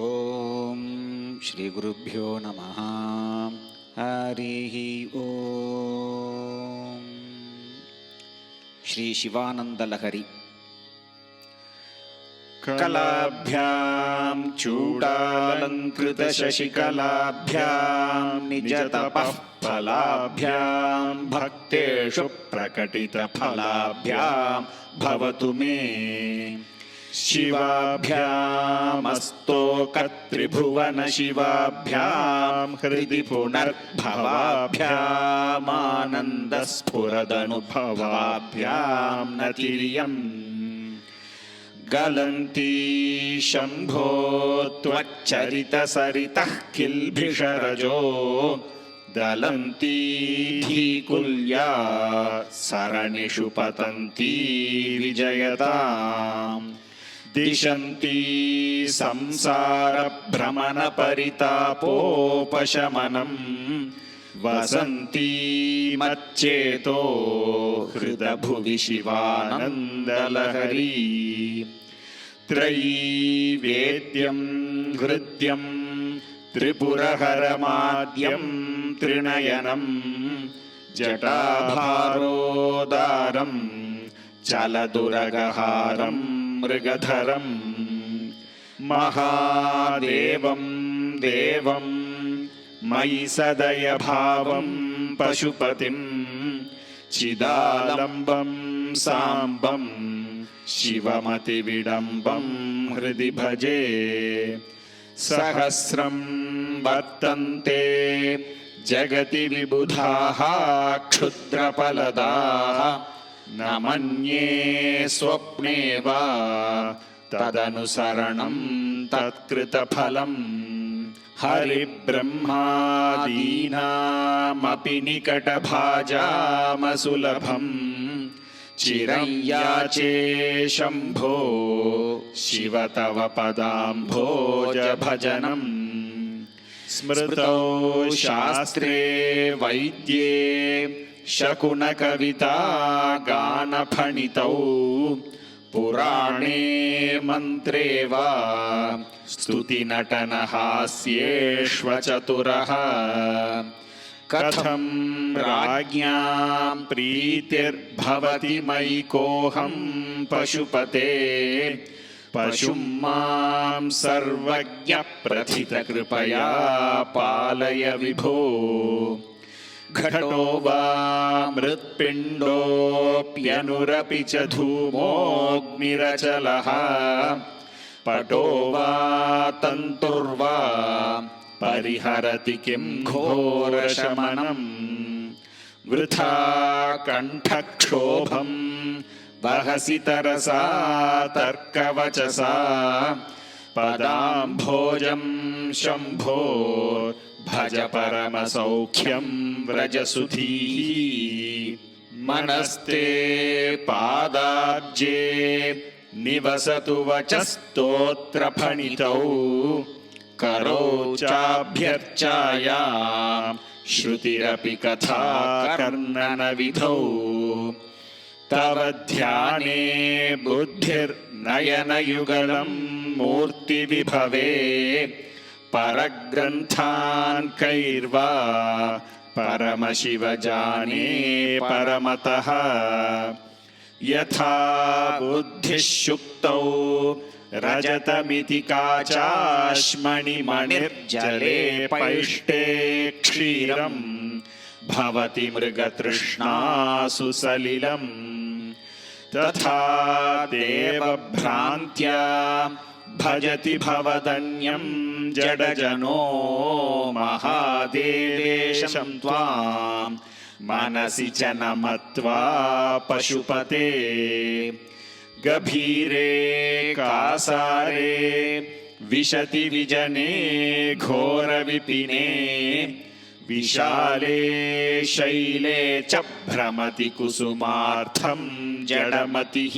ओम श्री गुरुभ्यो नमः। हरिः ओम। श्री शिवानंद लहरी। कलाभ्यां चूडालंकृत शशिकलाभ्यां निजतपः फलाभ्यां भक्तेषु प्रकटित फलाभ्यां भवतु मे शिवाभ्यामस्तोकत्रिभुवन शिवाभ्यां हृदि पुनर्भवाभ्यामानन्दस्फुरदनुभवाभ्यां नतिर्यम् गलन्ती शम्भो त्वच्चरितसरितः किल्बिषरजो दलन्ती धीकुल्या सरणिषु पतन्ती विजयताम् दिशन्ती संसारभ्रमणपरितापोपशमनम् वसन्ती मच्चेतो हृदभुवि शिवानन्दलहरी त्रयीवेद्यं हृद्यं त्रिपुरहरमाद्यं त्रिनयनं जटाभारोदारं चलदुरगहारं मृगधरं महादेवं देवं मयि सदयभावं पशुपतिं चिदालम्बं साम्बं शिवमतिविडम्बं हृदि भजे सहस्रं वर्तन्ते जगति विबुधाः क्षुद्रफलदाः न मन्ये स्वप्ने वा तदनुसरणं तत्कृतफलम् हरिब्रह्मादीनामपि निकटभाजामसुलभम् चिरं याचे शम्भो शिव तव पदाम्भोजभजनम् स्मृतौ शास्त्रे वैद्ये शकुनकविता गानफणितौ पुराणे मन्त्रे वा स्तुतिनटनहास्येष्वचतुरः कथं राज्ञां प्रीतिर्भवति मयि कोऽहं पशुपते पशुं मां सर्वज्ञप्रथितकृपया पालय विभो घटो वा मृत्पिण्डोऽप्यनुरपि च धूमोऽग्निरचलः पटो वा तन्तुर्वा परिहरति किं घोरशमनम् वृथा कण्ठक्षोभं वहसि तरसा तर्कवचसा पदाम्भोजं शम्भो भज परमसौख्यं व्रजसुधीः मनस्ते पादाब्जे निवसतु वचस्तोत्रफणितौ करो चाभ्यर्चायां श्रुतिरपि कथा कर्णनविधौ तव ध्याने बुद्धिर्नयनयुगलं मूर्तिविभवे परग्रन्थान् कैर्वा परमशिवजाने परमतः यथा बुद्धिः शुक्तौ रजतमिति काचाश्मणिमणिर्जले पैष्टे क्षीरं भवति मृगतृष्णासु सलिलम् तथा देवभ्रान्त्या भजति भवदन्यं जडजनो महादेवेशं त्वां मनसि च न मत्वा पशुपते गभीरे कासारे विशति विजने घोरविपिने विशाले शैले च भ्रमति कुसुमार्थं जडमतिः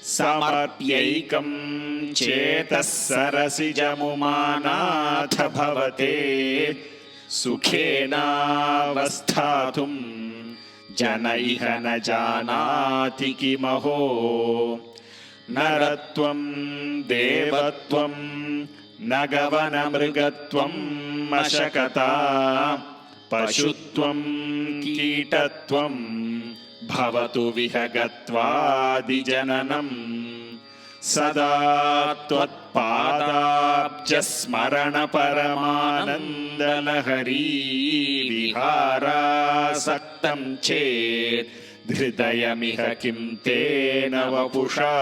समर्प्यैकं चेतः सरसिजमुमानाथ भवते सुखेनावस्थातुं जन इह न जानाति किमहो नरत्वं देवत्वं नगवनमृगत्वं मशकता पशुत्वं कीटत्वं भवतु विहगत्वादिजननम् सदा त्वत्पादाब्जस्मरणपरमानन्दलहरी विहारासक्तं चेत् हृदयमिह किं तेन वपुषा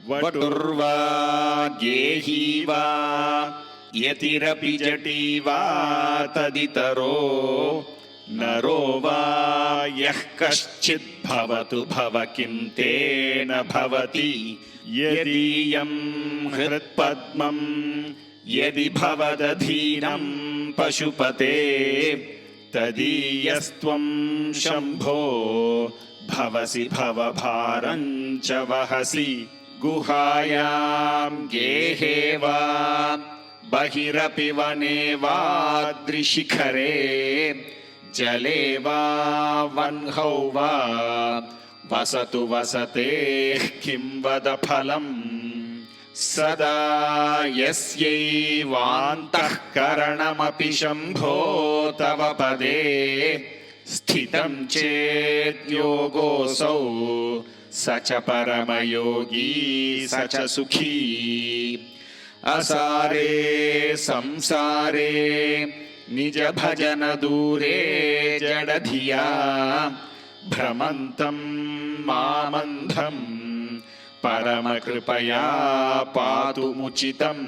वटुर्वा गेही वा यतिरपि जटी वा तदितरो नरो वा यः कश्चिद् भवतु भव किं तेन भवति यदीयं हृत्पद्मं यदि भवदधीनं पशुपते तदीयस्त्वं शम्भो भवसि भवभारं च वहसि गुहायां गेहे वा बहिरपि वने वाद्रिशिखरे जले वा वह्नौ वा वसतु वसतेः किं वद फलम् सदा यस्यैवान्तःकरणमपि शम्भो तव पदे स्थितं चेद्योगोऽसौ स च परमयोगी स च सुखी असारे संसारे निज भजन दूरे जडधिया भ्रमन्तं मामन्धं परमकृपया पातुमुचितम्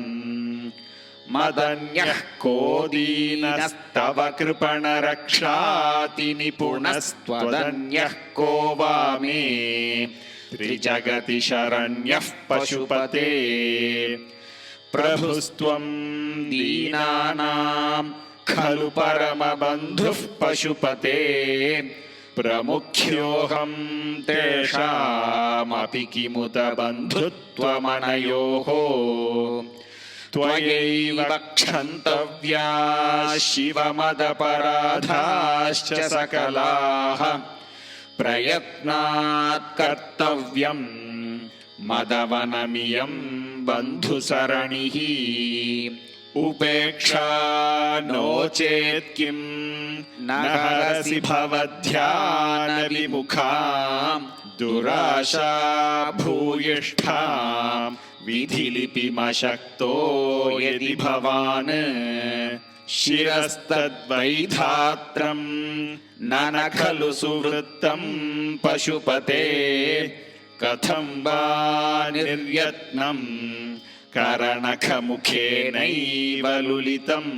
मदन्यः को दीनस्तव कृपणरक्षाति निपुणस्त्वदन्यः को वा मे त्रिजगति शरण्यः पशुपते प्रभुस्त्वं दीनानां खलु परमबन्धुः पशुपते प्रमुख्योऽहं तेषामपि किमुत बन्धुत्वमनयोः त्वयैव क्षन्तव्या शिवमदपराधाश्च सकलाः प्रयत्नात् कर्तव्यं मदवनमियं बन्धुसरणिः उपेक्षा नो चेत् किं न हरसि भवध्यानविमुखां दुराशा भूयिष्ठां विधिलिपिमशक्तो यदि भवान् शिरस्तद्वैधात्रं न खलु सुवृत्तं पशुपते कथं वा निर्यत्नं करणखमुखेनैव लुलितम्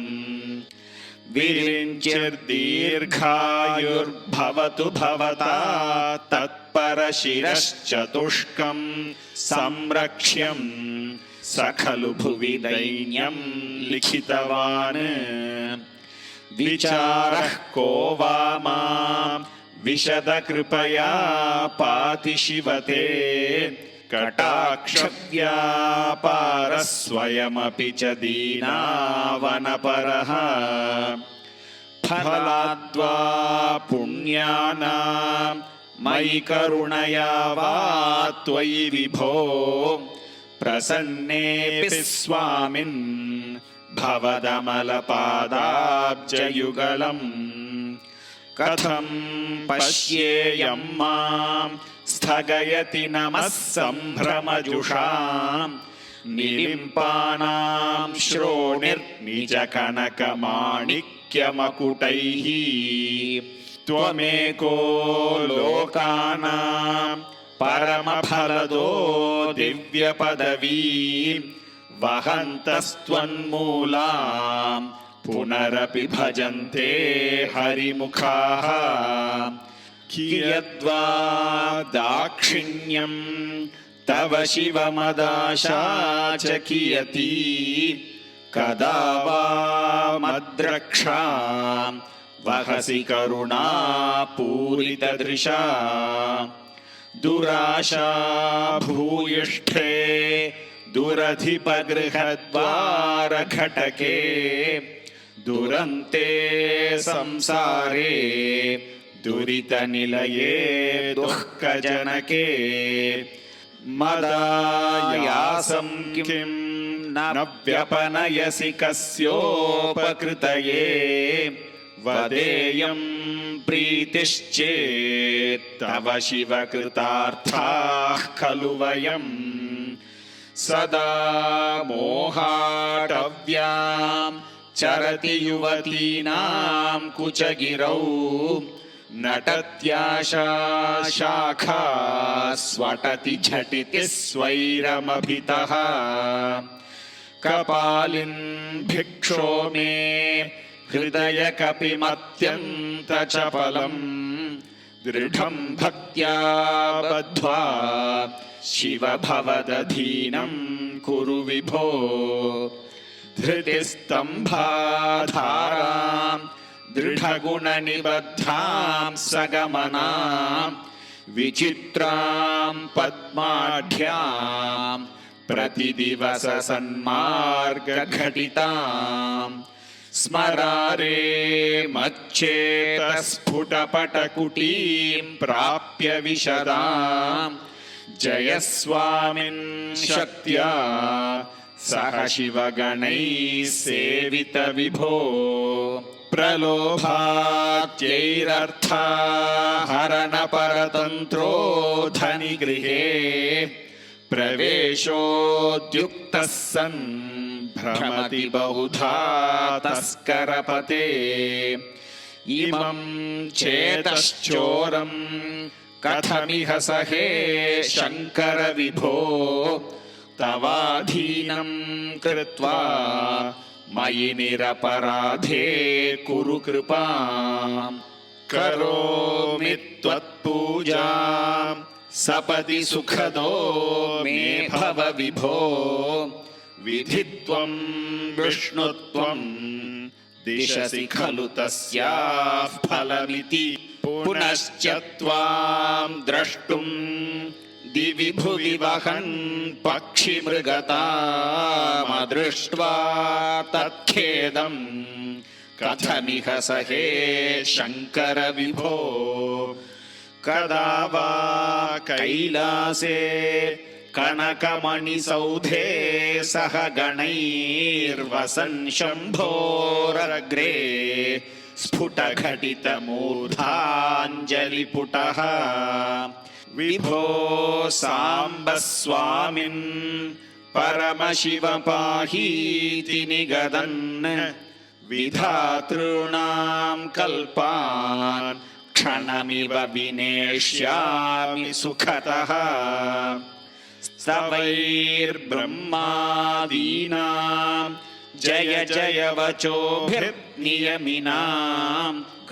विरिञ्चिर्दीर्घायुर्भवतु भवता तत्परशिरश्चतुष्कं संरक्ष्यं स खलु भुवि दैन्यं लिखितवान् विचारः को वा मां विशदकृपया पाति शिवते कटाक्षव्यापारः स्वयमपि च दीनावनपरः फलाद्वा पुण्यानां मयि करुणया वा त्वयि विभो प्रसन्नेऽपि स्वामिन् भवदमलपादाब्जयुगलम् कथं पश्येयं मां स्थगयति नमः सम्भ्रमजुषां निलिम्पानां श्रोणिर्निजकनकमाणिक्यमकुटैः त्वमेको लोकानां परमफलदो दिव्यपदवी वहन्तस्त्वन्मूलां पुनरपि भजन्ते हरिमुखाः कियद्वा दाक्षिण्यं तव शिवमदाशा च कियती कदा वा मद्रक्षां वहसि करुणापूरितदृशा दुराशा भूयिष्ठे दुरधिपगृहद्वारघटके दुरन्ते संसारे दुरितनिलये दुःखजनके मदायासं किं न व्यपनयसि कस्योपकृतये वदेयं प्रीतिश्चेत्तव शिव कृतार्थाः खलु वयं सदा मोहाटव्यां चरति युवतीनां कुचगिरौ नटत्याशा शाखा स्वटति झटिति स्वैरमभितः कपालिन् भिक्षो मे हृदय कपिमत्यन्तचपलम् दृढं भक्त्या बद्ध्वा शिव भवदधीनं कुरु विभो धृतिस्तम्भाधारां दृढगुणनिबद्धां सगमनां विचित्रां पद्माढ्यां प्रतिदिवस सन्मार्गघटितां स्मरारे मच्चेतस्फुटपटकुटीं प्राप्य विशदां जयस्वामिन् शक्त्या सह शिवगणैः सेवित विभो प्रलोभात्यैरर्था हरणपरतन्त्रो धनिगृहे प्रवेशोद्युक्तः सन् भ्रमति बहुधा तस्करपते इमं चेतश्चोरं कथमिह सहे शङ्कर विभो तवाधीनं कृत्वा मयि निरपराधे कुरु कृपां करोमि त्वत्पूजां सपदि सुखदो मे भव विभो विधित्वं विष्णुत्वं दिशसि खलु तस्याः फलमिति पुनश्च त्वां द्रष्टुं दिवि भुवि वहन् पक्षिमृगतामदृष्ट्वा तत्खेदं कथमिह सहे शङ्कर विभो कदा वा कैलासे कनकमणिसौधे सह गणैर्वसन् शम्भोरग्रे स्फुटघटितमूर्धाञ्जलिपुटः विभो साम्ब स्वामिन् परमशिव पाहीति निगदन् विधातॄणां कल्पान् क्षणमिव विनेष्यामि सुखतः स्तवैर्ब्रह्मादीनां जय जय वचोभिर्नियमिनां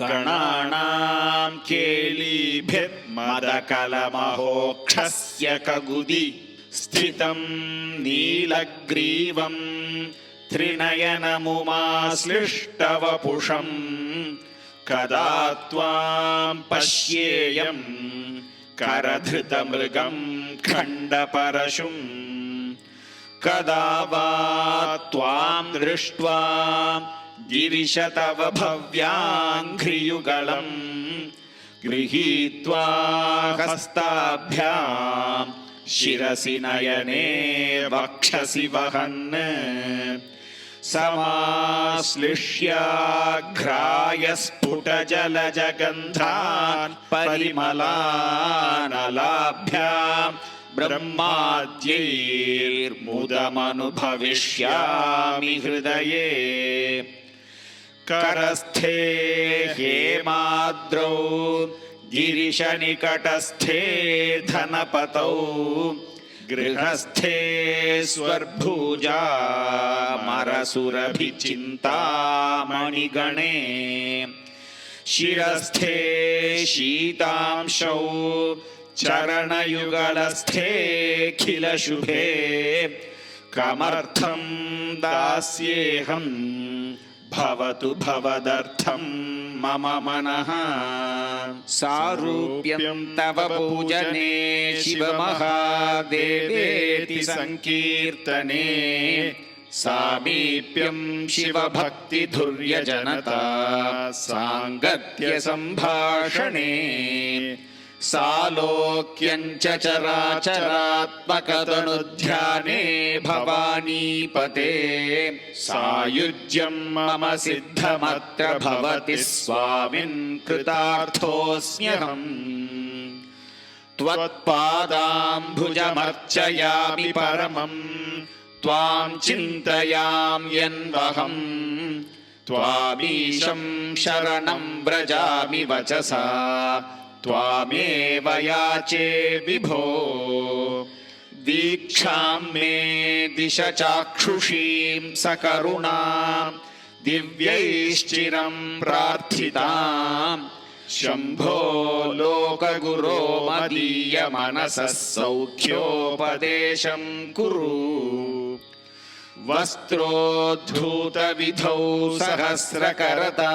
गणानां केलीभिर्मदकलमहोक्षस्य कगुदि स्थितं नीलग्रीवं त्रिनयनमुमाश्लिष्टवपुषं कदा त्वां पश्येयं करधृतमृगं खण्डपरशुं कदा वा त्वां दृष्ट्वा गिरिश तव भव्याङ्घ्रियुगलं गृहीत्वा हस्ताभ्यां शिरसि नयने वक्षसि वहन् समाश्लिष्याघ्राय स्फुटजलजगन्धान् परिमलानलाभ्यां ब्रह्माद्यैर्मुदमनुभविष्यामि हृदये करस्थे हेमाद्रौ गिरिशनिकटस्थे धनपतौ गृहस्थे स्वर्भुजा मरसुरभिचिन्तामणिगणे शिरस्थे शीतांशौ चरणयुगलस्थेऽखिलशुभे कमर्थं दास्येऽहं भवतु भवदर्थं मम मनः सारूप्यं तव पूजने शिवमहादेवेति संकीर्तने सामीप्यं शिवभक्तिधुर्यजनता साङ्गत्य सम्भाषणे सालोक्यं च चराचरात्मकतनुध्याने भवानीपते सायुज्यं मम सिद्धमत्र भवति स्वामिन् कृतार्थोऽस्म्यहम् त्वत्पादाम्बुजमर्चयामि परमम् त्वां चिन्तयाम्यन्वहम् त्वामीशं शरणं व्रजामि वचसा त्वामेव याचे विभो दीक्षां मे दिश चाक्षुषीं सकरुणां दिव्यैश्चिरं प्रार्थिताम् शम्भो लोकगुरो मदीय मनसः सौख्योपदेशं कुरु वस्त्रोद्धूतविधौ सहस्रकरता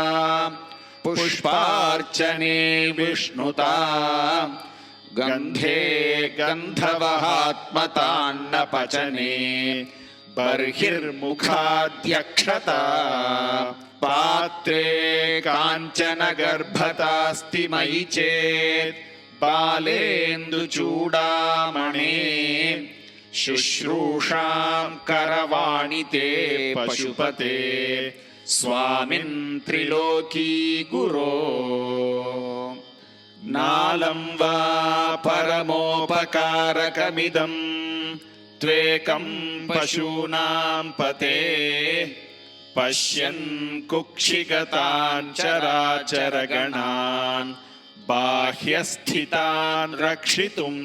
पुष्पार्चने विष्णुता गन्धे गन्धवहात्मतान्नपचने बर्हिर्मुखाध्यक्षता पात्रे काञ्चन गर्भतास्ति मयि चेत् बालेन्दुचूडामणे शुश्रूषां करवाणि ते पशुपते स्वामिन् त्रिलोकी गुरो नालं वा परमोपकारकमिदं त्वेकं पशूनां पते पश्यन् कुक्षिगतान् चराचरगणान् बाह्यस्थितान् रक्षितुम्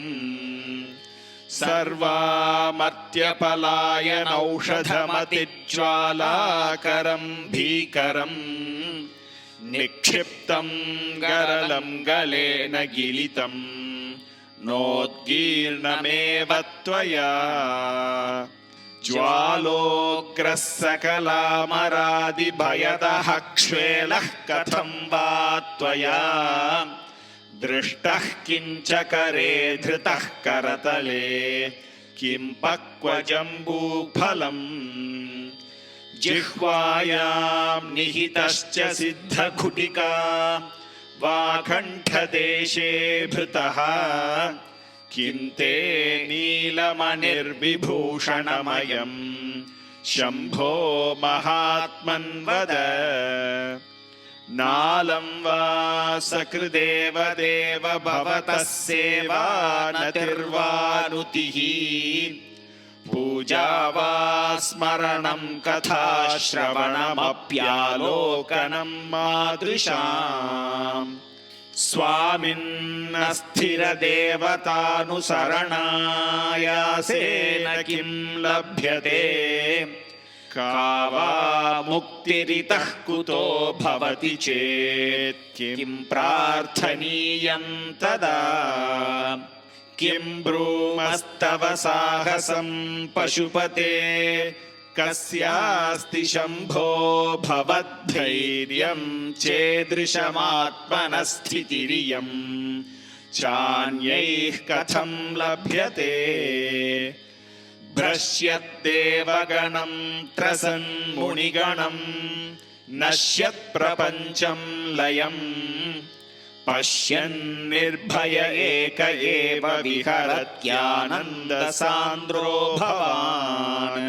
सर्वामर्त्यपलायनौषधमतिज्वालाकरं भीकरं निक्षिप्तं गरलं गलेन गिलितं नोद्गीर्णमेव त्वया ज्वालोग्रः सकलामरादिभयदः क्ष्वेलः कथं वा त्वया दृष्टः किञ्च करे धृतः करतले किं पक्वजम्बूफलम् जिह्वायां निहितश्च सिद्धघुटिका वाकण्ठदेशे भृतः किं ते नीलमणिर्विभूषणमयं शम्भो महात्मन् वद नालं वा सकृदेव देव भवतः सेवा नतिर्वानुतिः पूजा वा स्मरणं कथा श्रवणमप्यालोकनं मादृशाम् स्वामिन्नस्थिरदेवतानुसरणायासेन किं लभ्यते का वा मुक्तिरितः कुतो भवति चेत् किं प्रार्थनीयं तदा किं ब्रूमस्तव साहसं पशुपते कस्यास्ति शम्भो भवद्धैर्यं चेदृशमात्मनस्थितिरियं चान्यैः कथं लभ्यते भ्रश्यद्देवगणं त्रसन्मुनिगणं नश्यत्प्रपञ्चं लयम् पश्यन्निर्भय एक एव विहरत्यानन्दसान्द्रो भवान्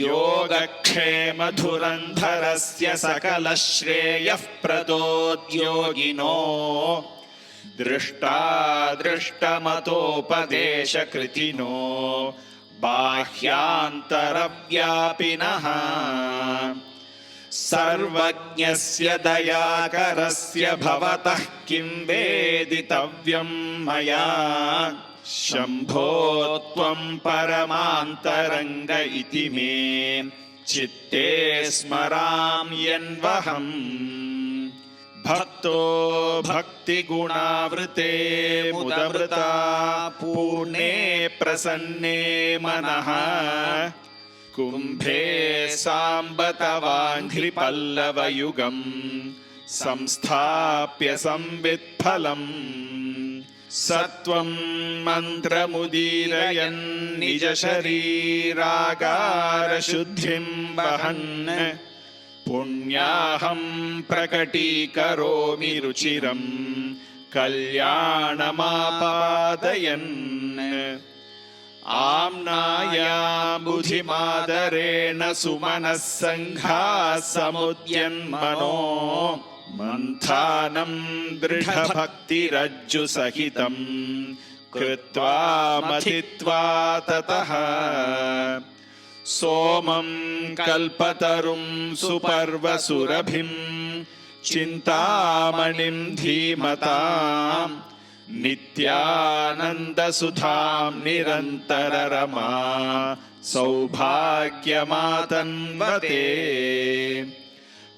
योगक्षेमधुरन्धरस्य सकलश्रेयः प्रदोद्योगिनो दृष्टादृष्टमतोपदेशकृतिनो बाह्यान्तरव्यापिनः सर्वज्ञस्य दयाकरस्य भवतः किं वेदितव्यं मया शम्भो त्वं परमान्तरङ्ग इति मे चित्ते स्मराम्यन्वहम् भक्तो भक्तिगुणावृते मुदमृता पूर्णे प्रसन्ने मनः कुम्भे साम्बतवाङ्घ्रिपल्लवयुगं संस्थाप्य संवित्फलम् सत्वं मन्त्रमुदीरयन् निज शरीरागारशुद्धिं वहन् पुण्याहं प्रकटीकरोमि रुचिरं कल्याणमापादयन् आम्नायां बुद्धिमादरेण सुमनः सङ्घाः समुद्यन्मनो मन्थानं दृढभक्तिरज्जुसहितं कृत्वा मथित्वा ततः सोमं कल्पतरुं सुपर्वसुरभिं चिन्तामणिं धीमतां नित्यानन्दसुधां निरन्तररमा सौभाग्यमातन्वते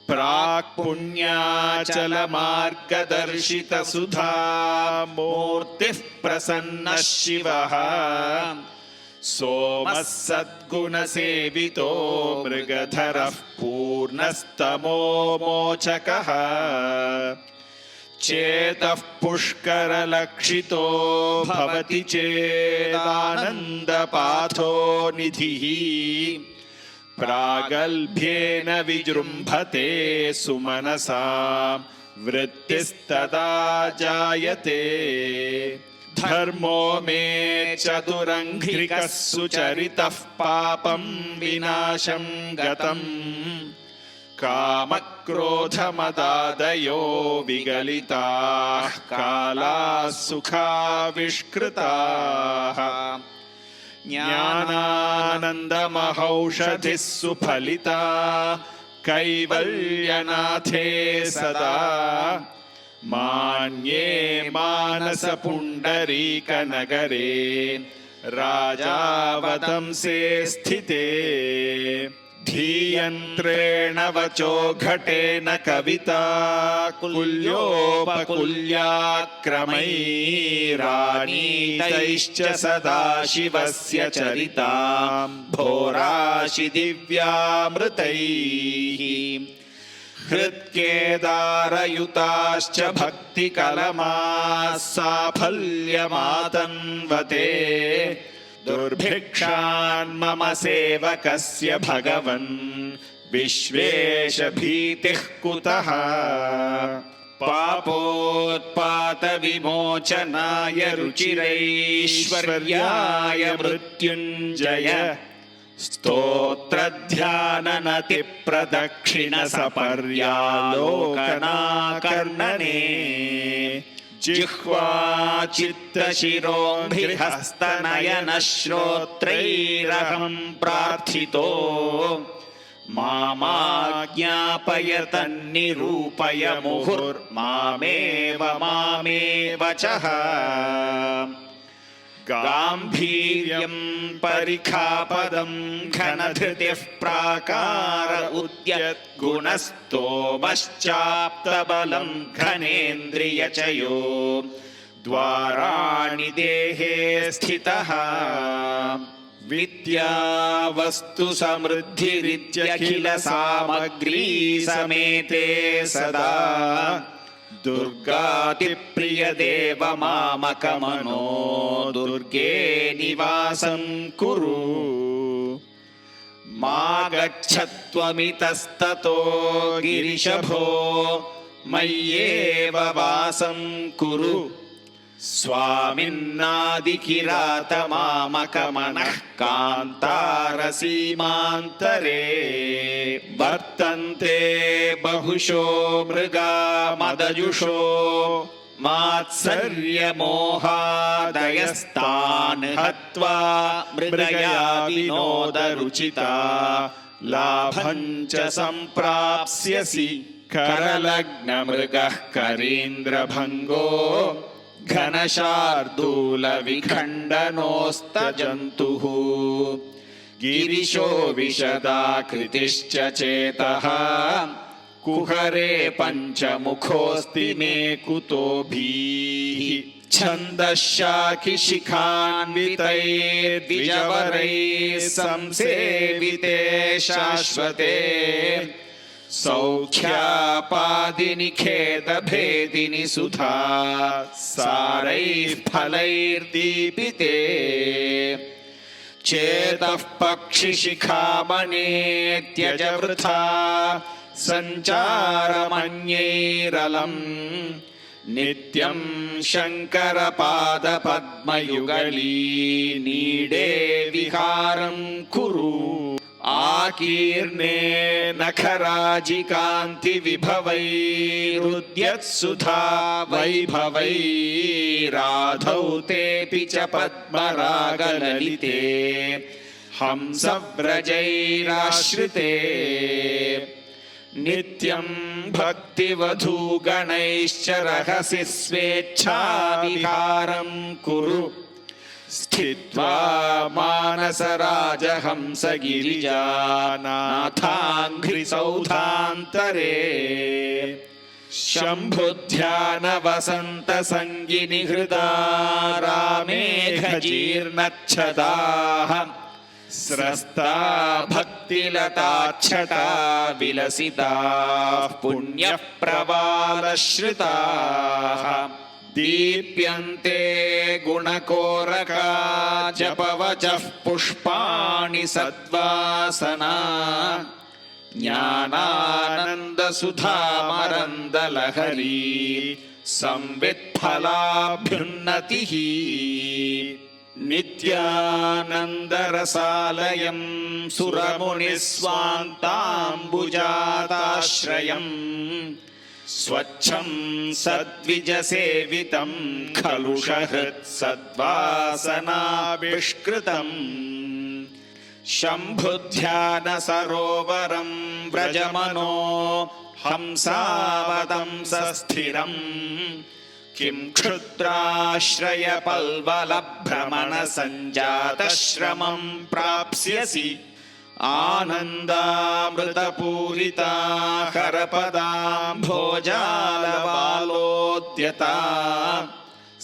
प्राक्पुण्याचलमार्गदर्शितसुधा मूर्तिः प्रसन्नः शिवः सोमः सद्गुणसेवितो मृगधरः पूर्णस्तमोमोचकः चेतः पुष्करलक्षितो भवति चेदानन्दपाथो निधिः प्रागल्भ्येन विजृम्भते सुमनसा वृत्तिस्तदा जायते धर्मो मे चतुरङ्घ्रिकः सुचरितः पापं विनाशं गतम् कामक्रोधमदादयो विगलिताः कालाः सुखाविष्कृताः ज्ञानानन्दमहौषधिः सुफलिता कैवल्यनाथे सदा मान्ये मानसपुण्डरीकनगरे राजावतंसे स्थिते धीयन्त्रेण वचो घटेन कविता कुल्योपकुल्याक्रमैरानीतैश्च सदा शिवस्य चरितां भोराशि दिव्यामृतैः हृत्केदारयुताश्च भक्तिकलमाः साफल्यमातन्वते दुर्भिक्षान् मम सेवकस्य भगवन् विश्वेशभीतिः कुतः पापोत्पातविमोचनाय रुचिरैश्वर्याय मृत्युञ्जय स्तोत्रध्याननतिप्रदक्षिणसपर्यालोकनाकर्णने जिह्वा चित्तशिरोन्भिहस्तनयनश्रोत्रैरहं प्रार्थितो मामाज्ञापय तन्निरूपय मुहुर्मामेव मामेव चः गाम्भीर्यं परिखापदं घनधृतिः प्राकार उद्यद्गुणस्तोमश्चाप्तबलं घनेन्द्रियचयो द्वाराणि देहे स्थितः विद्या वस्तु समृद्धिरित्यखिल सामग्री समेते सदा दुर्गातिप्रियदेव मामकमनो दुर्गे निवासं कुरु मा गच्छत्वमितस्ततो गिरिशभो मय्येव वासं कुरु स्वामिन्नादिकिरातमामकमनः कान्तारसीमान्तरे वर्तन्ते बहुशो मृगा मदजुषो मात्सर्यमोहादयस्तान् हत्वा मृगया विनोदरुचिता लाभं च सम्प्राप्स्यसि करलग्नमृगः करीन्द्रभङ्गो घनशार्दूलविखण्डनोस्तजन्तुः गिरिशो विशदाकृतिश्च चेतः कुहरे पञ्चमुखोऽस्ति मे कुतोभिः छन्दश्शाखिशिखान्वितैर्द्विजवरैः संसेविते शाश्वते सौख्यापादिनिखेदभेदिनि सुधा सारैः फलैर्दीपिते चेतः पक्षिशिखामणे त्यज वृथा सञ्चारमन्यैरलम् नित्यं शङ्करपादपद्मयुगली नीडे विहारं कुरु आकीर्णे नखराजिकान्तिविभवैरुद्यत्सुधा वैभवैराधौ तेऽपि च पद्मरागललिते हंसव्रजैराश्रिते नित्यं भक्तिवधूगणैश्च रहसि स्वेच्छाविहारं कुरु स्थित्वा मानसराजहंसगिरिजानाथाङ्घ्रिसौधान्तरे शम्भुध्यानवसन्तसङ्गिनि हृदा रामेघजीर्णच्छदाः स्रस्ता भक्तिलताच्छटा विलसिताः पुण्यप्रवालश्रिताः दीप्यन्ते गुणकोरका जपवचः पुष्पाणि सद्वासना ज्ञानानन्दसुधामरन्दलहरी संवित्फलाभ्युन्नतिः नित्यानन्दरसालयं सुरमुनिस्वान्ताम्बुजाताश्रयम् स्वच्छं सद्विजसेवितं खलुषहृत्सद्वासनाविष्कृतम् शम्भुध्यानसरोवरं व्रजमनो हंसावतंसस्थिरम् किं क्षुद्राश्रयपल्वलभ्रमणसञ्जातश्रमं प्राप्स्यसि आनन्दामृतपूरिता करपदाम्भोजालबालोद्यता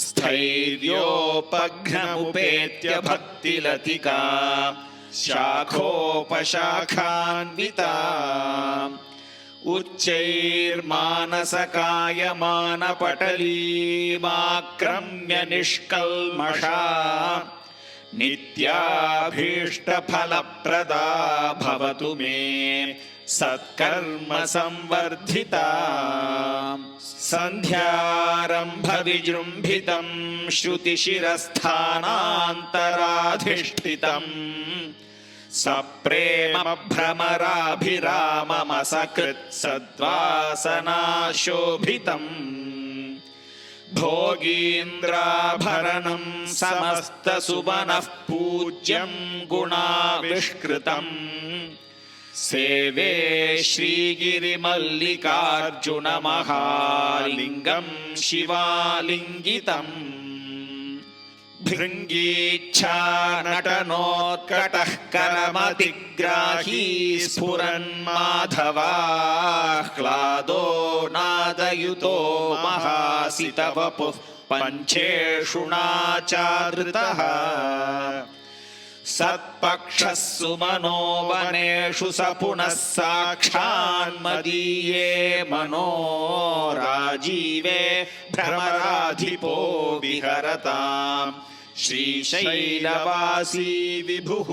स्थैर्योपघ्नमुपेत्य भक्तिलतिका शाखोपशाखान्विता उच्चैर्मानसकायमानपटलीमाक्रम्य निष्कल्मषा नित्याभीष्टफलप्रदा भवतु मे सत्कर्म संवर्धिता सन्ध्यारम्भविजृम्भितं श्रुतिशिरस्थानान्तराधिष्ठितम् सप्रेम भ्रमराभिराममसकृत्सद्वासनाशोभितम् भोगीन्द्राभरणं समस्तसुमनः पूज्यं गुणाविष्कृतम् सेवे श्रीगिरिमल्लिकार्जुनमहालिङ्गं शिवालिङ्गितम् भृङ्गीच्छा नटनोत्कटः करमतिग्राही स्फुरन्माधवाह्लादो नादयुतो महासितवपुः पञ्चेषुणाचादृतः सत्पक्षः सुमनो वनेषु स पुनः साक्षान्मदीये मनो राजीवे भ्रमराधिपो विहरताम् श्रीशैलवासी विभुः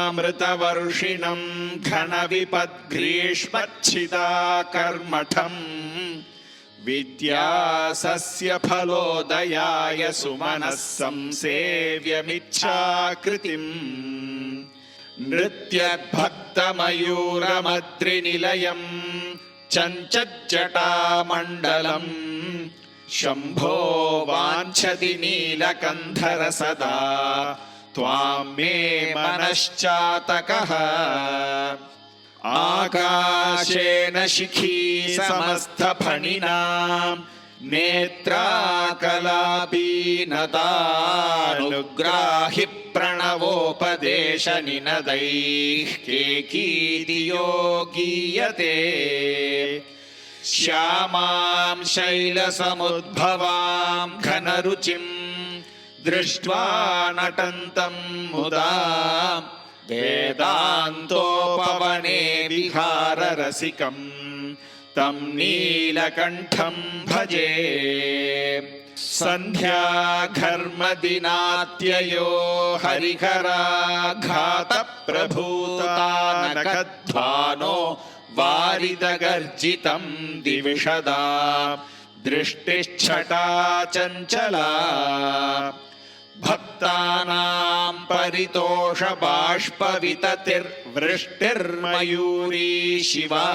कारुण्यामृतवर्षिणं घनविपद्ग्रीष्मच्छिदाकर्मठम् विद्यासस्यफलोदयाय सुमनः संसेव्यमिच्छाकृतिम् नृत्यद्भक्तमयूरमद्रिनिलयं चञ्चज्जटामण्डलम् शम्भो वाञ्छति नीलकन्धर सदा त्वां मे मनश्चातकः आकाशेन शिखी समस्तफणिनां नेत्राकलापीनतानुग्राहि प्रणवोपदेशनिनदैः केकीदियो गीयते श्यामां शैलसमुद्भवां घनरुचिं दृष्ट्वा नटन्तं मुदा वेदान्तोपवने विहाररसिकं तं नीलकण्ठं भजे सन्ध्याघर्मदिनात्ययो हरिहराघातप्रभूतानकध्वानो वारिदगर्जितं दिविषदा दृष्टिश्छटा चञ्चला भक्तानां परितोषबाष्पविततिर्वृष्टिर्मयूरी शिवा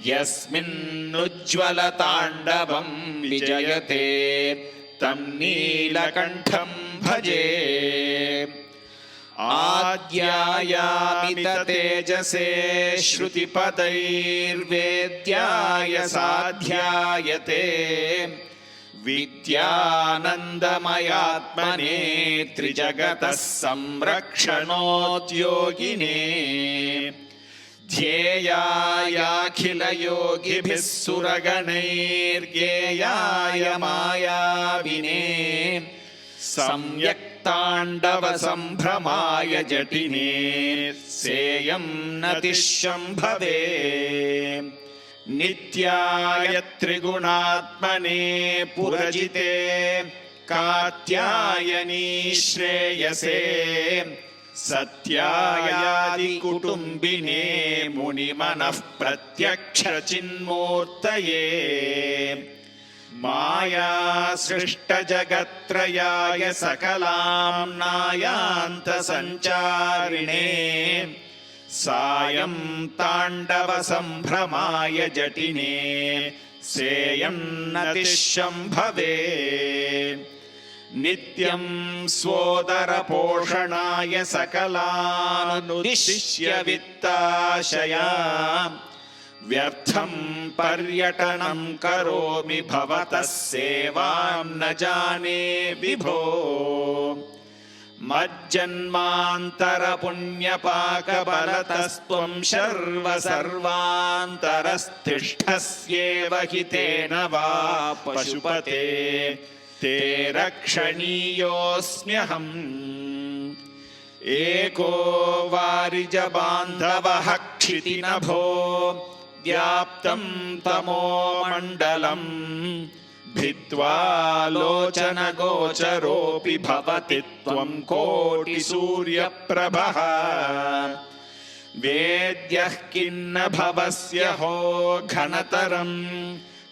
यस्मिन्नुज्ज्वलताण्डवं विजयते तं नीलकण्ठं भजे आद्यायामित तेजसे श्रुतिपदैर्वेद्याय साध्यायते विद्यानन्दमयात्मने त्रिजगतः संरक्षणोद्योगिने ध्येयायाखिलयोगिभिः सुरगणैर्गेयाय मायाविने सम्यक्ताण्डवसम्भ्रमाय जटिने सेयं नतिशम्भवे नित्याय त्रिगुणात्मने पुरजिते कात्यायनी श्रेयसे सत्यायादिकुटुम्बिने मुनिमनः प्रत्यक्षचिन्मूर्तये माया सृष्टजगत्त्रयाय सकलाम्नायान्तसञ्चारिणे सायं ताण्डवसम्भ्रमाय जटिने सेयं नतिशम्भवे नित्यं स्वोदरपोषणाय सकलानुदिश्य वित्ताशया व्यर्थं पर्यटनं करोमि भवतः सेवां न जाने विभो मज्जन्मान्तरपुण्यपाकबलतस्त्वं सर्वान्तरस्तिष्ठस्येव हि तेन वा पशुपते ते रक्षणीयोऽस्म्यहम् एको वारिजबान्धवः क्षितिनभो व्याप्तं तमो मण्डलम् भित्त्वा लोचनगोचरोऽपि भवति त्वं कोटिसूर्यप्रभः वेद्यः किन्न भवस्य हो घनतरं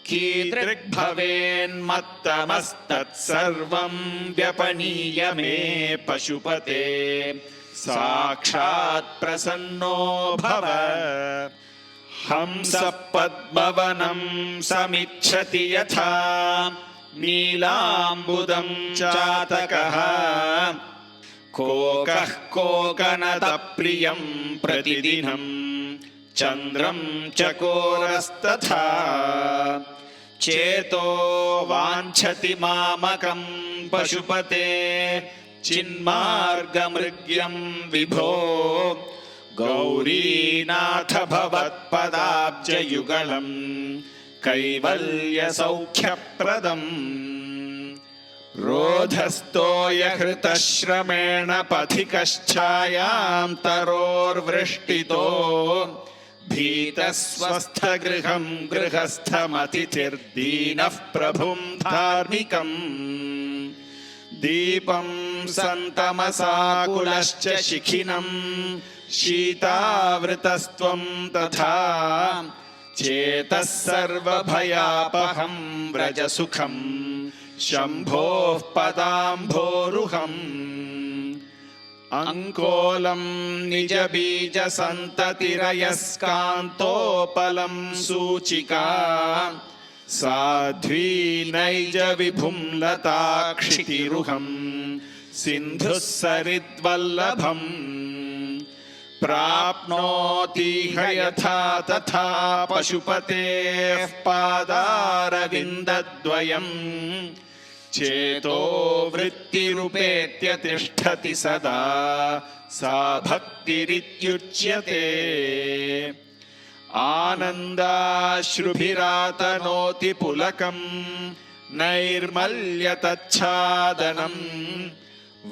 कीदृग्भवेन्मत्तमस्तत्सर्वं व्यपनीय मे पशुपते साक्षात् प्रसन्नो भव हंस पद्मवनं समिच्छति यथा नीलाम्बुदं चातकः कोकः कोकनदप्रियं प्रतिदिनं चन्द्रं चकोरस्तथा चेतो वाञ्छति मामकं पशुपते चिन्मार्गमृग्यं विभो गौरीनाथ भवत्पदाब्जयुगलं कैवल्यसौख्यप्रदम् रोधस्थोयहृतश्रमेण पथिकश्छायां तरोर्वृष्टितो भीतस्वस्थगृहं गृहस्थमतिथिर्दीनः प्रभुं धार्मिकम् दीपं सन्तमसाकुलश्च शिखिनं शीतावृतस्त्वं तथा चेतः सर्वभयापहं व्रजसुखं शम्भोः पदाम्भोरुहम् अङ्कोलं निजबीजसन्ततिरयस्कान्तोपलं सूचिका साध्वी नैज विभुं लताक्षितिरुहं सिन्धुः सरिद्वल्लभम् प्राप्नोतीह यथा तथा पशुपतेः पादारविन्दद्वयम् चेतो वृत्तिरुपेत्य तिष्ठति सदा सा भक्तिरित्युच्यते आनन्दाश्रुभिरातनोति पुलकं नैर्मल्यतच्छादनम्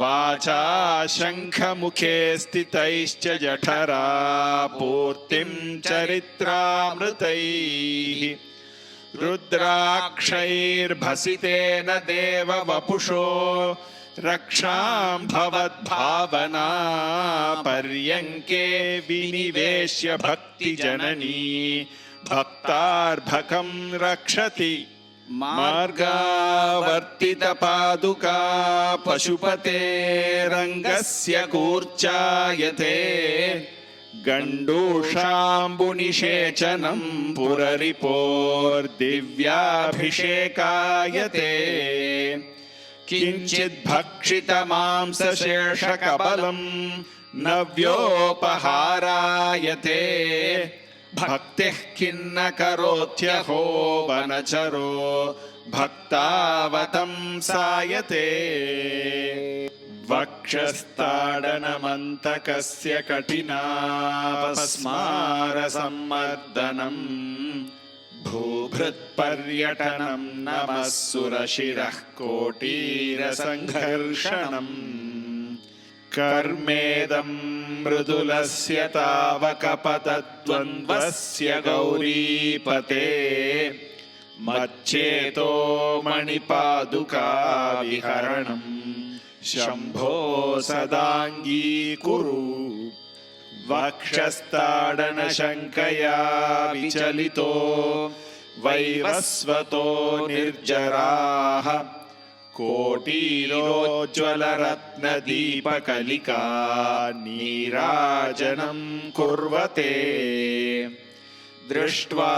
वाचा शङ्खमुखे स्थितैश्च जठरा पूर्तिं चरित्रामृतैः रुद्राक्षैर्भसितेन देववपुषो रक्षां भवद्भावना पर्यङ्के विनिवेश्य भक्तिजननी भक्तार्भकं रक्षति मार्गावर्तितपादुका पशुपतेरङ्गस्य कूर्चायते गण्डूषाम्बुनिषेचनं पुररिपोर्दिव्याभिषेकायते किञ्चिद्भक्षितमांसशेषकबलं नव्योपहारायते भक्तिः किन्न करोत्यहो वनचरो भक्तावतंसायते वक्षस्ताडनमन्तकस्य कठिनापस्मारसम्मर्दनम् भूभृत्पर्यटनं नमः सुरशिरः कोटीरसङ्घर्षणम् कर्मेदं मृदुलस्य तावकपतद्वन्द्वस्य गौरीपते मच्चेतो मणिपादुका विहरणम् शम्भो सदाङ्गीकुरु वक्षस्ताडनशङ्कया विचलितो वैवस्वतो निर्जराः कोटीरोज्ज्वलरत्नदीपकलिका नीराजनं कुर्वते दृष्ट्वा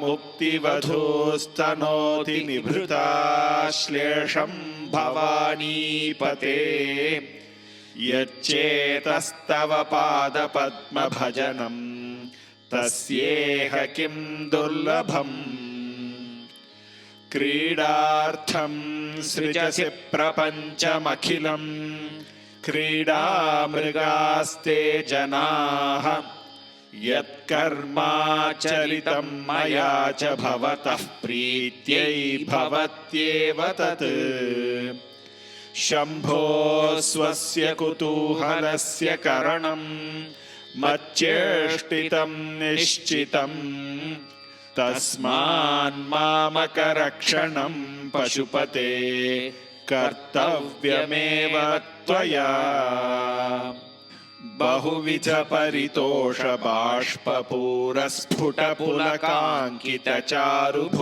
मुक्तिवधूस्तनोति निभृताश्लेषं भवानीपते यच्चेतस्तव पादपद्मभजनं तस्येह किं दुर्लभम् क्रीडार्थं सृजसि प्रपञ्चमखिलं क्रीडामृगास्ते जनाः यत्कर्माचरितं मया च भवतः प्रीत्यै भवत्येव तत् शम्भो स्वस्य कुतूहलस्य करणं मच्चेष्टितं निश्चितम् तस्मान्मामकरक्षणं पशुपते कर्तव्यमेव त्वया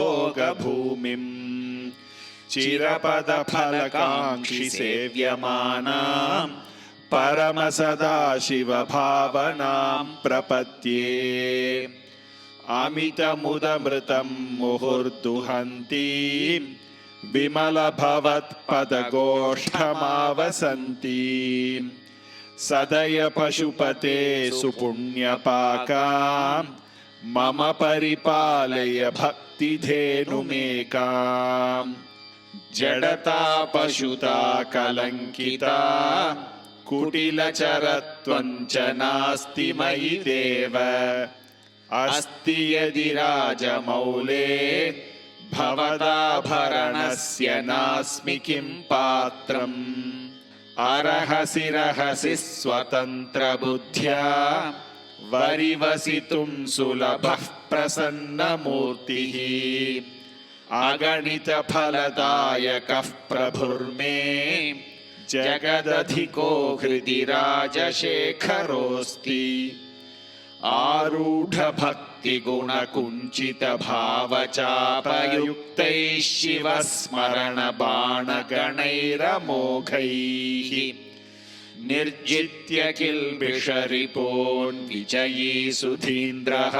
बहुविधपरितोषबाष्पपूरस्फुटपुलकाङ्कितचारुभोगभूमिम् चिरपदफलकाङ्क्षि सेव्यमानां परमसदाशिवभावनां प्रपद्ये अमितमुदमृतं मुहुर्दुहन्तीं विमलभवत्पदगोष्ठमावसन्तीं सदय पशुपते सुपुण्यपाकां मम परिपालय भक्तिधेनुमेकाम् जडता पशुता कलङ्किता कुटिलचरत्वं च नास्ति मयि देव अस्ति यदि राजमौले भवदाभरणस्य नास्मि किं पात्रम् अर्हसि रहसि स्वतन्त्रबुद्ध्या वरिवसितुं सुलभः प्रसन्नमूर्तिः अगणितफलदायकः प्रभुर्मे जगदधिको हृदि राजशेखरोऽस्ति आरूढभक्तिगुणकुञ्चितभावचापयुक्तैः शिवस्मरणबाणगणैरमोघैः निर्जित्य किल्बिषरिपोन् विजयी सुधीन्द्रः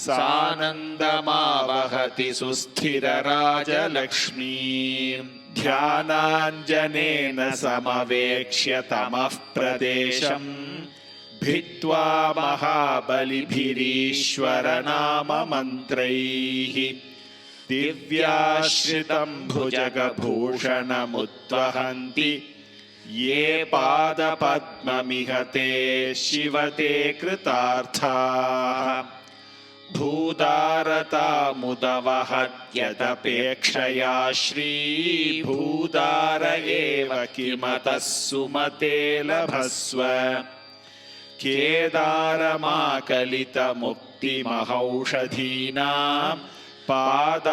सानन्दमावहति सुस्थिरराजलक्ष्मीम् ध्यानाञ्जनेन समवेक्ष्य तमः प्रदेशम् भित्त्वा महाबलिभिरीश्वरनाममन्त्रैः दिव्याश्रितं भुजगभूषणमुद्वहन्ति ये पादपद्ममिह ते शिव ते कृतार्थाः भूदारतामुदवहत्यदपेक्षया श्रीभूदार एव किमतः सुमते लभस्व केदारमाकलितमुक्तिमहौषधीनां पादारविन्दभजनं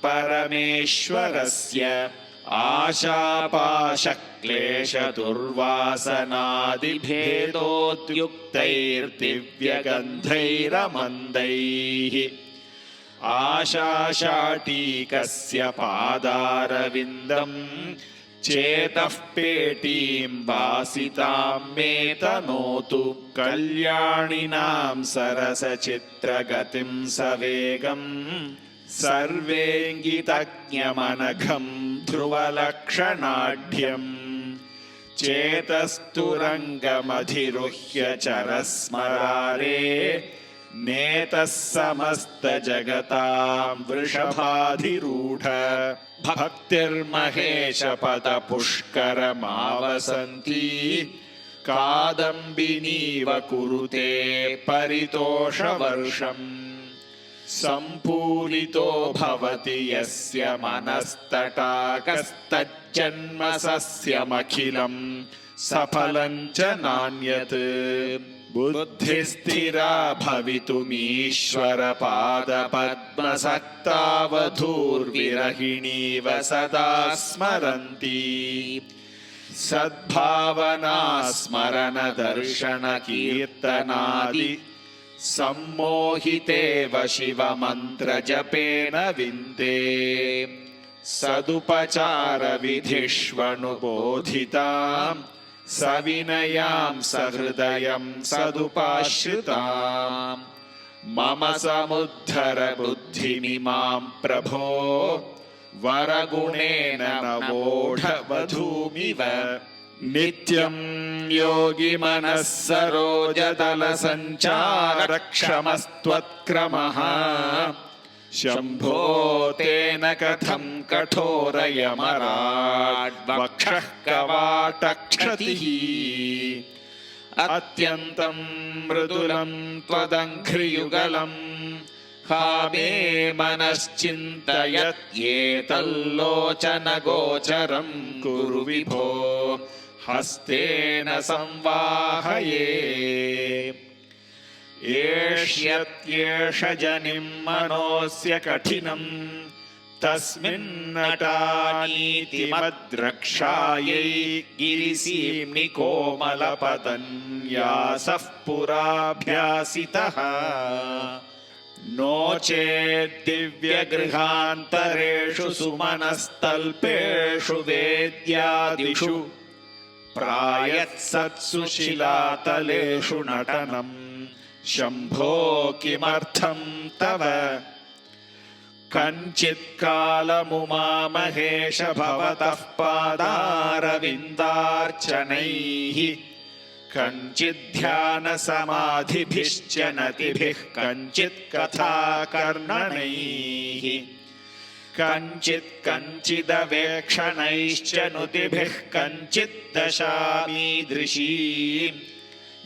परमेश्वरस्य आशापाशक्लेशदुर्वासनादिभेदोद्युक्तैर्दिव्यगन्धैरमन्दैः आशाशाटीकस्य पादारविन्दम् चेतः पेटीं वासितां मे तनोतु कल्याणिनां सरसचित्रगतिं सवेगम् सर्वेङ्गितज्ञमनघं ध्रुवलक्षणाढ्यम् चेतस्तुरङ्गमधिरुह्य चरस्मरारे नेतः समस्तजगतां वृषभाधिरूढ भक्तिर्महेशपदपुष्करमावसन्ती कादम्बिनीव कुरुते परितोषवर्षम् सम्पूरितो भवति यस्य मनस्तटाकस्तज्जन्म सस्यमखिलं सफलं च नान्यत् बुद्धिस्थिरा भवितुमीश्वरपादपद्मसक्तावधूर्विरहिणीव सदा स्मरन्ती सद्भावना स्मरणदर्शनकीर्तनादि सम्मोहितेव शिवमन्त्रजपेन विन्ते सदुपचारविधिष्वनुबोधिताम् सविनयां सहृदयं सदुपाश्रिताम् मम समुद्धर बुद्धिमिमां प्रभो वरगुणेन नवोढवधूमिव नित्यं योगिमनः सरोजदलसञ्चारक्षमस्त्वत्क्रमः शम्भो तेन कथं कठोरयमराड्वक्षः कवाटक्षतिः अत्यन्तं मृदुलं त्वदङ्घ्रियुगलं हा मे मनश्चिन्तयत्येतल्लोचनगोचरं कुरु विभो हस्तेन संवाहये एष्यत्येष जनिं मनोऽस्य कठिनं तस्मिन्नटानीतिमद्रक्षायै गिरिसीम्नि कोमलपतन्यासः पुराभ्यासितः नो चेद्दिव्यगृहान्तरेषु सुमनस्तल्पेषु वेद्यादिषु प्रायत्सत्सु शिलातलेषु नटनम् शम्भो किमर्थं तव कञ्चित्कालमुमामहेश भवतः पादारविन्दार्चनैः कञ्चिद्ध्यानसमाधिभिश्च नतिभिः कञ्चित्कथाकर्णनैः कञ्चिदवेक्षणैश्च नुतिभिः कञ्चिद्दशामीदृशीम्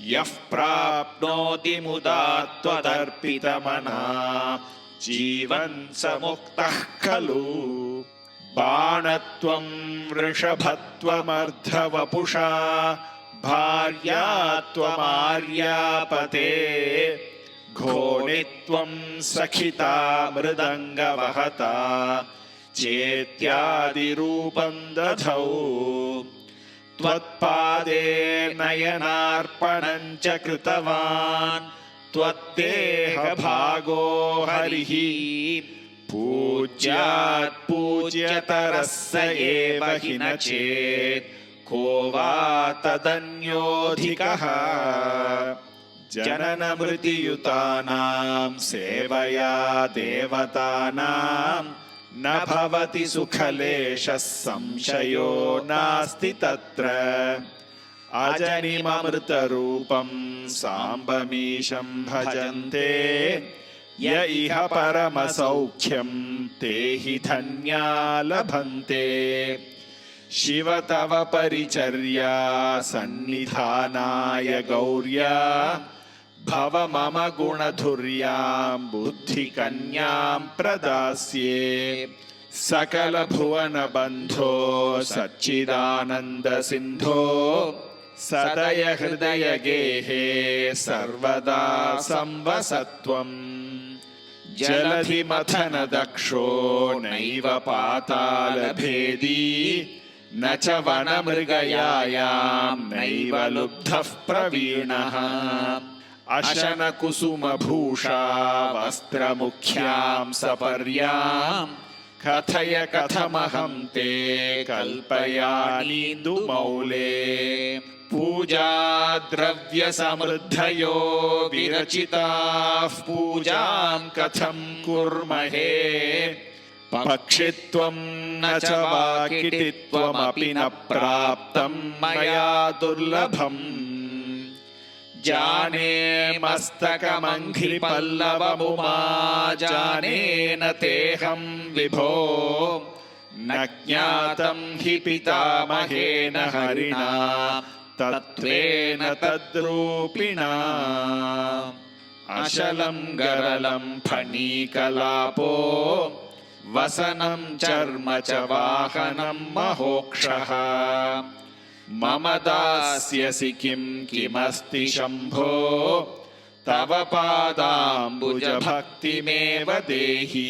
यः प्राप्नोति मुदा त्वदर्पितमना जीवन् स मुक्तः खलु बाणत्वं वृषभत्वमर्धवपुषा भार्या त्वमार्यापते घोणित्वं सखिता मृदङ्गवहता चेत्यादिरूपं दधौ त्वत्पादे नयनार्पणं च कृतवान् त्वद्देहभागो हरिः पूज्यात् पूज्यतरः स एव हि न चेत् को वा तदन्योऽधिकः जननमृतियुतानां सेवया देवतानां न भवति सुखलेशः संशयो नास्ति तत्र अजनिममृतरूपं साम्बमीशं भजन्ते य इह परमसौख्यं ते हि धन्या लभन्ते शिव तव परिचर्या सन्निधानाय गौर्या भव मम गुणधुर्यां बुद्धिकन्यां प्रदास्ये सकलभुवनबन्धो सच्चिदानन्दसिन्धो सदय हृदय गेहे सर्वदा संवसत्वम् जलधिमथनदक्षो नैव पातालभेदी न च वनमृगयायां नैव लुब्धः प्रवीणः अशनकुसुमभूषा वस्त्रमुख्यां सपर्यां कथय कथमहं ते कल्पयामीन्दुमौले पूजाद्रव्यसमृद्धयो विरचिताः पूजां कथं कुर्महे पक्षित्वं न च वाकिटित्वमपि न प्राप्तं मया दुर्लभम् जाने मस्तकमङ्घ्रिपल्लवमुमा जानेन तेऽहं विभो न ज्ञातं हि पितामहेन हरिणा तत्त्वेन तद्रूपिणा अशलं गरलं फणीकलापो वसनं चर्म च वाहनं महोक्षः मम दास्यसि किं किमस्ति शम्भो तव पादाम्बुजभक्तिमेव देहि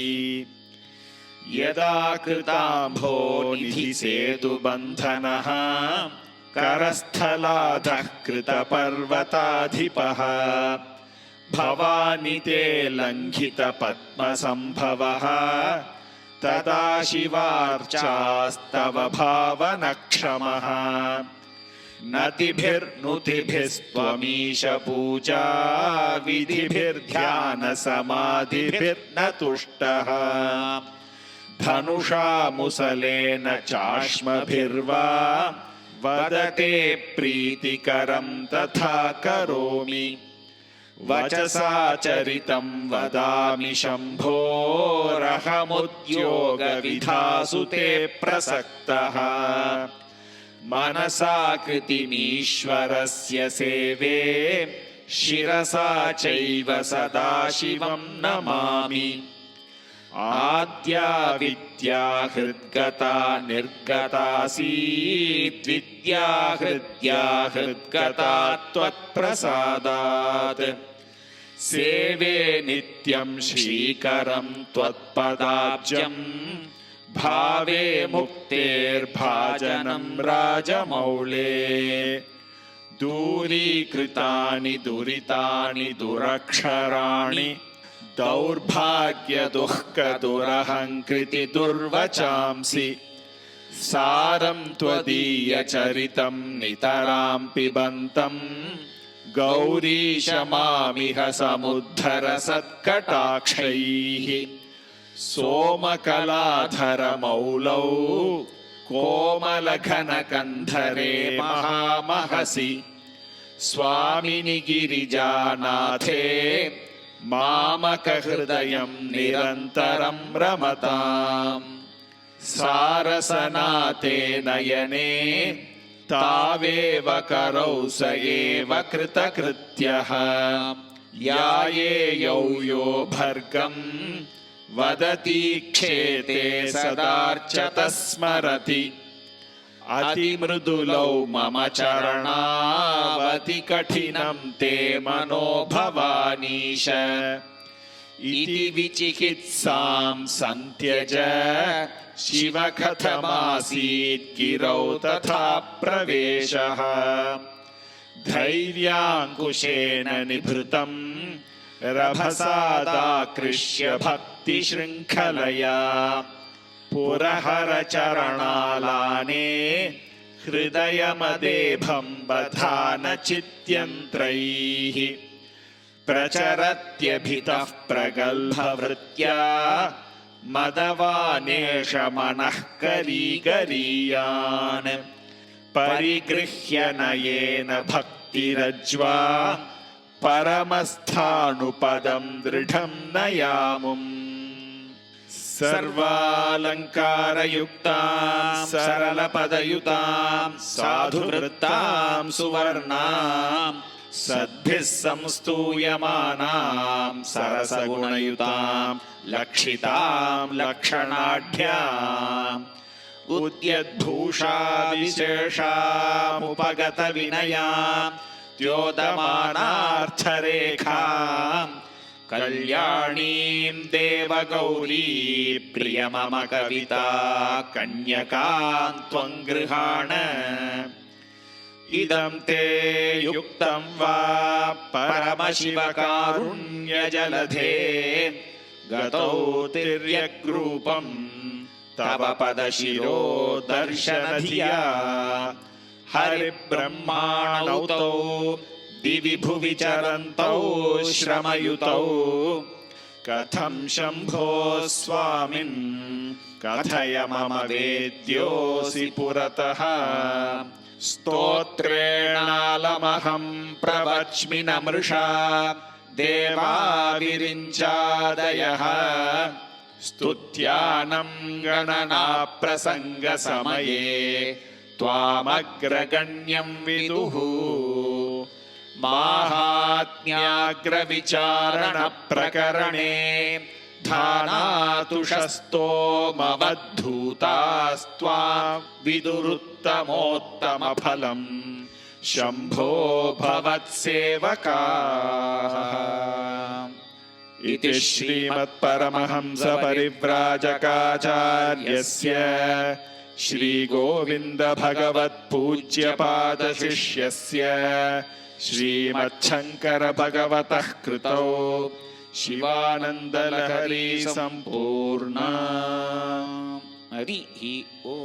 यदा कृताम्भो निधिसेतुबन्धनः करस्थलाधः कृतपर्वताधिपः भवानि ते लङ्घितपद्मसम्भवः तदा शिवार्चास्तव भावनक्षमः नतिभिर्नुतिभिस्त्वमीश पूजा विधिभिर्ध्यानसमाधिभिर्न तुष्टः धनुषा मुसलेन चाश्मभिर्वा वदते प्रीतिकरं तथा करोमि वचसा चरितं वदामि शम्भोरहमुद्योगविधासु ते प्रसक्तः मनसा कृतिमीश्वरस्य सेवे शिरसा चैव सदाशिवं नमामि आद्या विद्या हृद्गता निर्गतासीद्विद्या हृद्या हृद्गता त्वत्प्रसादात् सेवे नित्यं श्रीकरं त्वत्पदाब्जं भावे मुक्तेर्भाजनं राजमौले दूरीकृतानि दुरितानि दुरक्षराणि दौर्भाग्यदुःखदुरहङ्कृति दुर्वचांसि सारं त्वदीयचरितं नितरां पिबन्तं गौरीश मामिह समुद्धर सत्कटाक्षैः सोमकलाधरमौलौ कोमलघनकन्धरे महामहसि स्वामिनि गिरिजानाथे मामकहृदयं निरन्तरं रमताम् सारसनाते नयने तावेव करौ स एव कृतकृत्यः यायेयौ यो भर्गं वदति क्षेते सदार्चतः स्मरति अतिमृदुलौ मम चरणावति कठिनं ते मनो भवानीश इति विचिकित्सां सन्त्यज शिव कथमासीत् गिरौ तथा प्रवेशः धैर्याङ्कुशेन निभृतं रभसादाकृष्य भक्तिशृङ्खलया पुरहरचरणालाने हृदयमदेभं बधान चित्यन्त्रैः प्रचरत्यभितः प्रगल्भवृत्या मदवानेश मनः करीकरीयान् परिगृह्य नयेन भक्तिरज्वा परमस्थाणुपदं दृढं नयामुम् सर्वालङ्कारयुक्तां सरलपदयुतां साधुवृत्तां सुवर्णां सद्भिः संस्तूयमानां सरसगुणयुतां लक्षितां लक्षणाढ्याम् उद्यद्भूषाविशेषामुपगतविनयां द्योतमानार्थरेखां कल्याणीं देवगौरी प्रिय मम कविता कन्यकां त्वं गृहाण इदं ते युक्तं वा परमशिवकारुण्यजलधे गतौ तिर्यग्रूपं तव पदशिरो दर्शनधिया हरिब्रह्माणौ तौ दिवि भुवि चरन्तौ श्रमयुतौ कथं शम्भो स्वामिन् कथय मम वेद्योऽसि पुरतः स्तोत्रेणालमहं प्रवच्मि न मृषा देवा विरिञ्चादयः स्तुत्यानं गणना प्रसङ्गसमये त्वामग्रगण्यं विदुः माहात्म्याग्रविचारणप्रकरणे धानातुषस्तोमवद्धूतास्त्वां विदुरुत्तमोत्तमफलम् शम्भो भवत्सेवकाः इति श्रीमत्परमहंसपरिव्राजकाचार्यस्य श्रीगोविन्दभगवत्पूज्यपादशिष्यस्य श्रीमच्छङ्करभगवतः कृतौ शिवानन्दलहरी सम्पूर्णा हरिः ॐ।